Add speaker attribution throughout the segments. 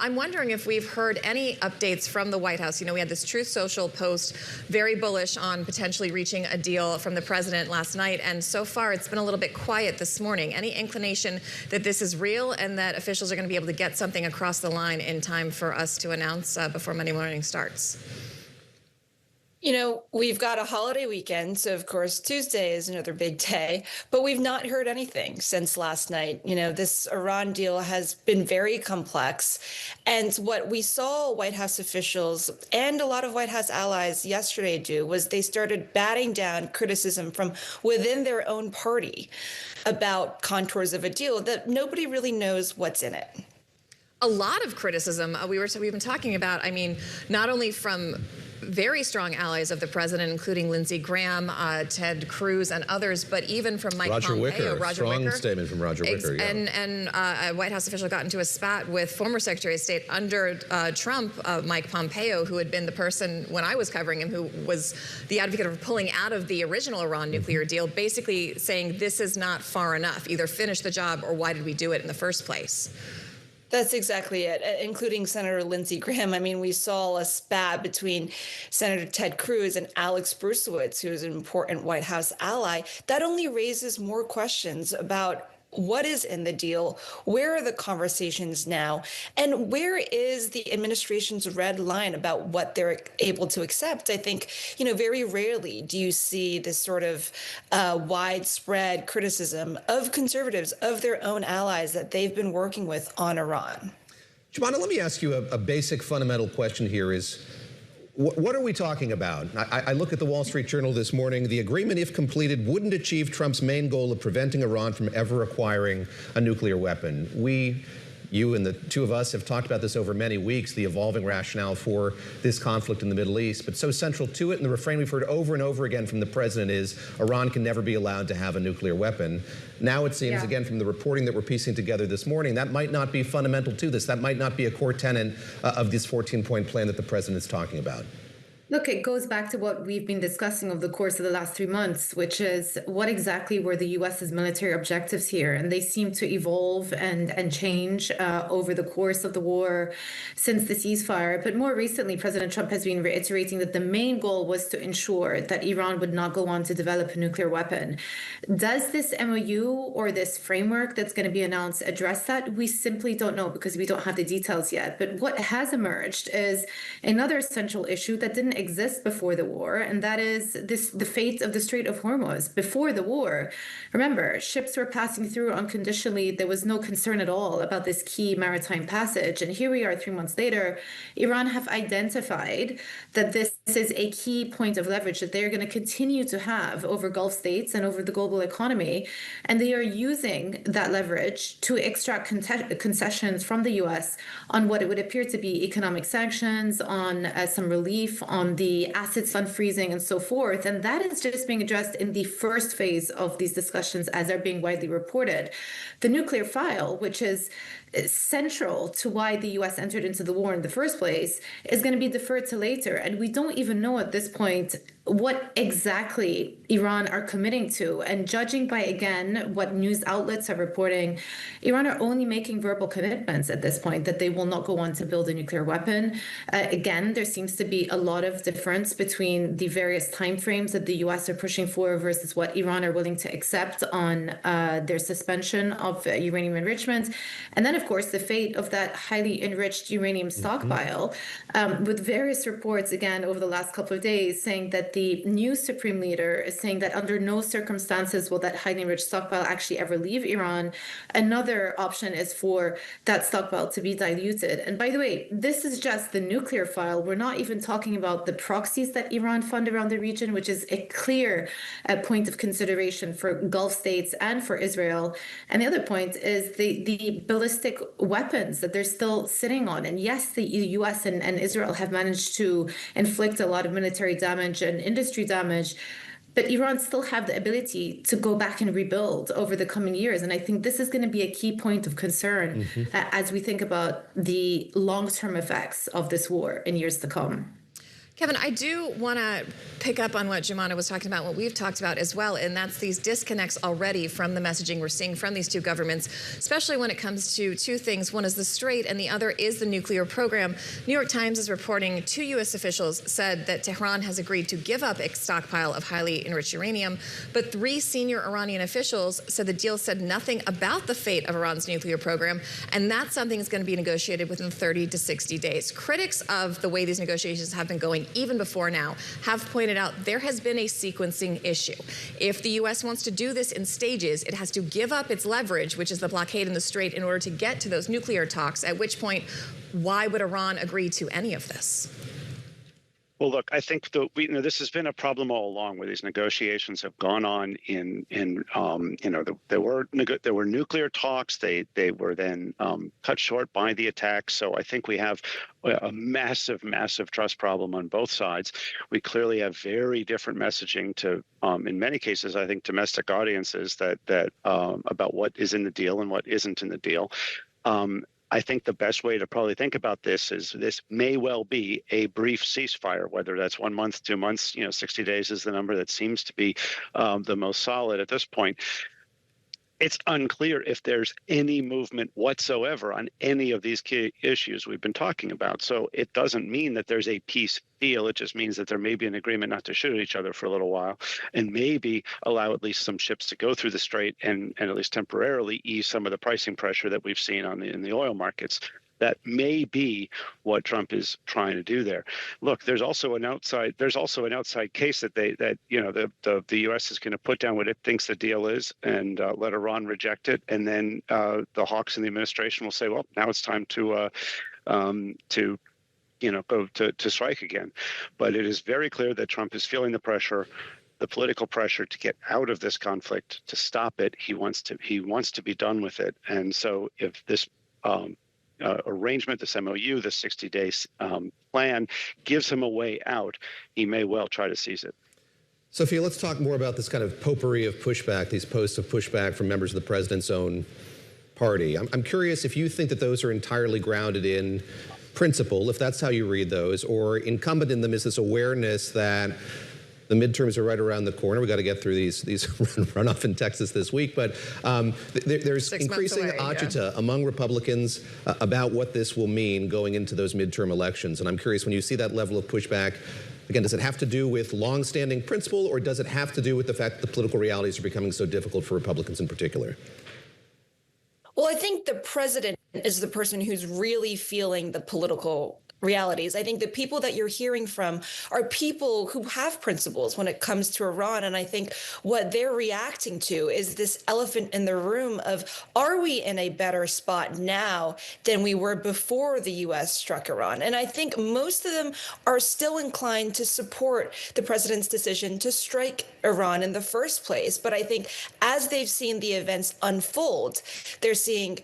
Speaker 1: I'm wondering if we've heard any updates from the White House. You know, we had this Truth Social post, very bullish on potentially reaching a deal from the president last night, and so far it's been a little bit quiet this morning. Any inclination that this is real and that officials are going to be able to get something across the line in time for us to announce before Monday morning starts?
Speaker 2: You know, we've got a holiday weekend, so of course Tuesday is another big day, but we've not heard anything since last night. You know, this Iran deal has been very complex, and what we saw White House officials and a lot of White House allies yesterday do was they started batting down criticism from within their own party about contours of a deal that nobody really knows what's in it.
Speaker 1: A lot of criticism we've been talking about, I mean, not only from very strong allies of the president, including Lindsey Graham, Ted Cruz, and others, but even from Mike Pompeo.
Speaker 3: Roger Wicker, statement from Roger Wicker. Yeah.
Speaker 1: And a White House official got into a spat with former Secretary of State under Trump, Mike Pompeo, who had been the person, when I was covering him, who was the advocate of pulling out of the original Iran nuclear deal, basically saying this is not far enough. Either finish the job or why did we do it in the first place?
Speaker 2: That's exactly it, including Senator Lindsey Graham. I mean, we saw a spat between Senator Ted Cruz and Alex Bruesewitz, who is an important White House ally. That only raises more questions about what is in the deal, where are the conversations now, and where is the administration's red line about what they're able to accept? I think, you know, very rarely do you see this sort of widespread criticism of conservatives, of their own allies that they've been working with on Iran.
Speaker 3: Joumanna, let me ask you a basic fundamental question here is, what are we talking about? I look at the Wall Street Journal this morning. The agreement, if completed, wouldn't achieve Trump's main goal of preventing Iran from ever acquiring a nuclear weapon. You and the two of us have talked about this over many weeks, the evolving rationale for this conflict in the Middle East. But so central to it, and the refrain we've heard over and over again from the president is Iran can never be allowed to have a nuclear weapon. Now it seems, again, from the reporting that we're piecing together this morning, that might not be fundamental to this. That might not be a core tenet of this 14-point plan that the president is talking about.
Speaker 4: Look, it goes back to what we've been discussing over the course of the last 3 months, which is what exactly were the U.S.'s military objectives here? And they seem to evolve and change over the course of the war since the ceasefire. But more recently, President Trump has been reiterating that the main goal was to ensure that Iran would not go on to develop a nuclear weapon. Does this MOU or this framework that's going to be announced address that? We simply don't know because we don't have the details yet. But what has emerged is another central issue that didn't exist before the war, and that is the fate of the Strait of Hormuz. Before the war, remember, ships were passing through unconditionally. There was no concern at all about this key maritime passage. And here we are 3 months later, Iran have identified that this is a key point of leverage that they're going to continue to have over Gulf states and over the global economy. And they are using that leverage to extract concessions from the U.S. on what it would appear to be economic sanctions, on some relief, on the assets fund freezing and so forth. And that is just being addressed in the first phase of these discussions as they're being widely reported. The nuclear file, which is central to why the U.S. entered into the war in the first place, is going to be deferred to later. And we don't even know at this point what exactly Iran are committing to. And judging by, again, what news outlets are reporting, Iran are only making verbal commitments at this point that they will not go on to build a nuclear weapon. Again, there seems to be a lot of difference between the various timeframes that the U.S. are pushing for versus what Iran are willing to accept on their suspension of uranium enrichment. And then, of course, the fate of that highly enriched uranium stockpile, with various reports, again, over the last couple of days saying that the new supreme leader is saying that under no circumstances will that highly enriched stockpile actually ever leave Iran. Another option is for that stockpile to be diluted. And by the way, this is just the nuclear file. We're not even talking about the proxies that Iran fund around the region, which is a clear point of consideration for Gulf states and for Israel. And the other point is the ballistic weapons that they're still sitting on. And yes, the U.S. and Israel have managed to inflict a lot of military damage and industry damage, but Iran still have the ability to go back and rebuild over the coming years. And I think this is going to be a key point of concern as we think about the long-term effects of this war in years to come.
Speaker 1: Kevin, I do want to pick up on what Joumanna was talking about, what we've talked about as well, and that's these disconnects already from the messaging we're seeing from these two governments, especially when it comes to two things. One is the Strait, and the other is the nuclear program. New York Times is reporting 2 U.S. officials said that Tehran has agreed to give up its stockpile of highly enriched uranium, but 3 senior Iranian officials said the deal said nothing about the fate of Iran's nuclear program, and that's something that's going to be negotiated within 30 to 60 days. Critics of the way these negotiations have been going, even before now, have pointed out there has been a sequencing issue. If the U.S. wants to do this in stages, it has to give up its leverage, which is the blockade in the Strait, in order to get to those nuclear talks, at which point, why would Iran agree to any of this?
Speaker 5: Well, look, I think this has been a problem all along, where these negotiations have gone on there were nuclear talks. They were then cut short by the attacks. So I think we have a massive trust problem on both sides. We clearly have very different messaging to, in many cases, I think, domestic audiences that about what is in the deal and what isn't in the deal. I think the best way to probably think about this is this may well be a brief ceasefire, whether that's 1 month, 2 months, 60 days is the number that seems to be the most solid at this point. It's unclear if there's any movement whatsoever on any of these key issues we've been talking about. So it doesn't mean that there's a peace deal. It just means that there may be an agreement not to shoot at each other for a little while, and maybe allow at least some ships to go through the Strait and at least temporarily ease some of the pricing pressure that we've seen in the oil markets. That may be what Trump is trying to do there. Look, there's also an outside case that the U.S. is going to put down what it thinks the deal is and let Iran reject it, and then the hawks in the administration will say, well, now it's time to go to strike again. But it is very clear that Trump is feeling the pressure, the political pressure to get out of this conflict, to stop it. He wants to be done with it, and so if this arrangement, this MOU, the 60-day plan gives him a way out, he may well try to seize it.
Speaker 3: Sophia, let's talk more about this kind of potpourri of pushback, these posts of pushback from members of the president's own party. I'm curious if you think that those are entirely grounded in principle, if that's how you read those, or incumbent in them is this awareness that the midterms are right around the corner. We got to get through these runoff in Texas this week, but there's increasing agita among Republicans about what this will mean going into those midterm elections. And I'm curious, when you see that level of pushback, again, does it have to do with longstanding principle, or does it have to do with the fact that the political realities are becoming so difficult for Republicans in particular?
Speaker 2: Well, I think the president is the person who's really feeling the political realities. I think the people that you're hearing from are people who have principles when it comes to Iran. And I think what they're reacting to is this elephant in the room of, are we in a better spot now than we were before the U.S. struck Iran? And I think most of them are still inclined to support the president's decision to strike Iran in the first place. But I think as they've seen the events unfold, they're seeing,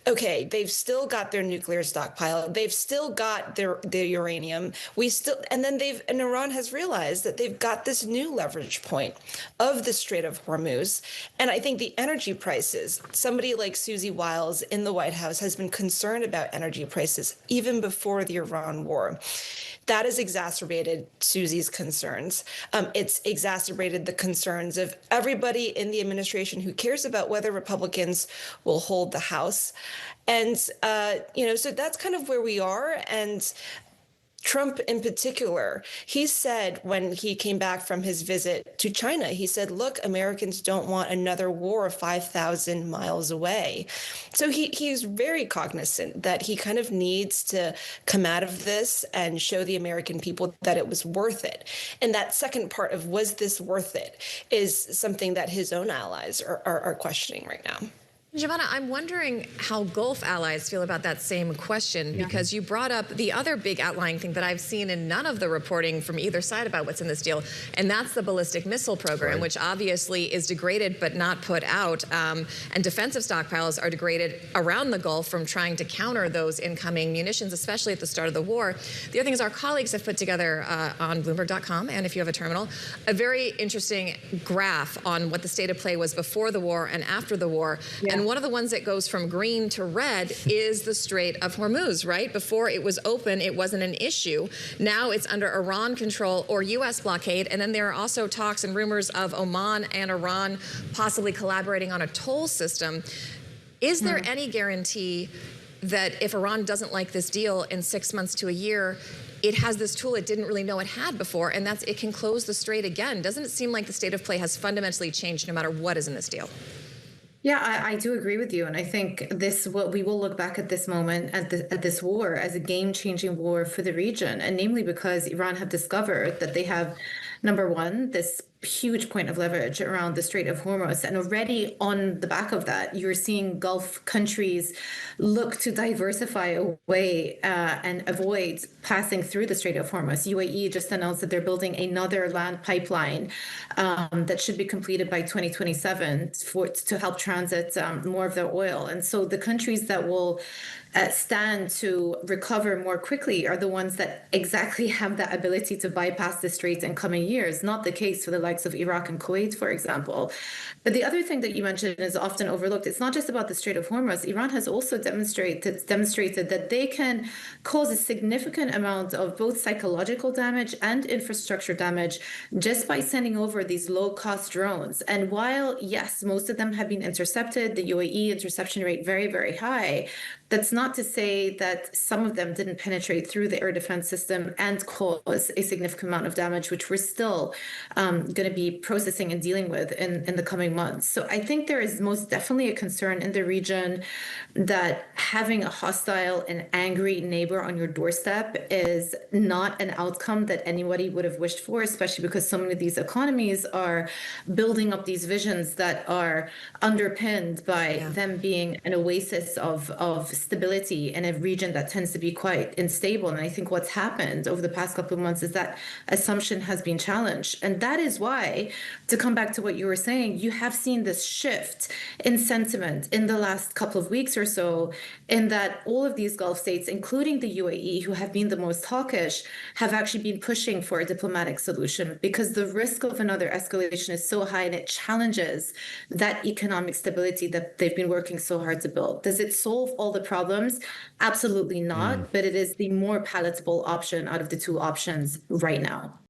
Speaker 2: okay, they've still got their nuclear stockpile. They've still got their uranium. And Iran has realized that they've got this new leverage point of the Strait of Hormuz. And I think the energy prices, somebody like Susie Wiles in the White House has been concerned about energy prices even before the Iran war. That has exacerbated Susie's concerns. It's exacerbated the concerns of everybody in the administration who cares about whether Republicans will hold the House. And, so that's kind of where we are. And Trump in particular, he said when he came back from his visit to China, he said, look, Americans don't want another war 5,000 miles away. So he's very cognizant that he kind of needs to come out of this and show the American people that it was worth it. And that second part of, was this worth it, is something that his own allies are questioning right now.
Speaker 1: Joumanna, I'm wondering how Gulf allies feel about that same question, because you brought up the other big outlying thing that I've seen in none of the reporting from either side about what's in this deal, and that's the ballistic missile program, which obviously is degraded but not put out, and defensive stockpiles are degraded around the Gulf from trying to counter those incoming munitions, especially at the start of the war. The other thing is our colleagues have put together on Bloomberg.com, and if you have a terminal, a very interesting graph on what the state of play was before the war and after the war. And And one of the ones that goes from green to red is the Strait of Hormuz, right? Before it was open, it wasn't an issue. Now it's under Iran control or U.S. blockade. And then there are also talks and rumors of Oman and Iran possibly collaborating on a toll system. Is there any guarantee that if Iran doesn't like this deal in 6 months to a year, it has this tool it didn't really know it had before, and that's it can close the strait again? Doesn't it seem like the state of play has fundamentally changed no matter what is in this deal?
Speaker 4: Yeah, I do agree with you. And I think what we will look back at this moment, at this war, as a game-changing war for the region. And namely because Iran have discovered that they have, number one, this huge point of leverage around the Strait of Hormuz. And already on the back of that, you're seeing Gulf countries look to diversify away and avoid passing through the Strait of Hormuz. UAE just announced that they're building another land pipeline that should be completed by 2027 to help transit more of their oil. And so the countries that will stand to recover more quickly are the ones that exactly have that ability to bypass the straits in coming years. Not the case for the likes of Iraq and Kuwait, for example. But the other thing that you mentioned is often overlooked. It's not just about the Strait of Hormuz. Iran has also demonstrated that they can cause a significant amount of both psychological damage and infrastructure damage just by sending over these low-cost drones. And while, yes, most of them have been intercepted, the UAE interception rate very, very high, that's not to say that some of them didn't penetrate through the air defense system and cause a significant amount of damage, which we're still going to be processing and dealing with in the coming months. So I think there is most definitely a concern in the region that having a hostile and angry neighbor on your doorstep is not an outcome that anybody would have wished for, especially because so many of these economies are building up these visions that are underpinned by them being an oasis of stability in a region that tends to be quite unstable. And I think what's happened over the past couple of months is that assumption has been challenged. And that is why, to come back to what you were saying, you have seen this shift in sentiment in the last couple of weeks or so, in that all of these Gulf states, including the UAE, who have been the most hawkish, have actually been pushing for a diplomatic solution because the risk of another escalation is so high and it challenges that economic stability that they've been working so hard to build. Does it solve all the problems? Absolutely not, but it is the more palatable option out of the two options right now.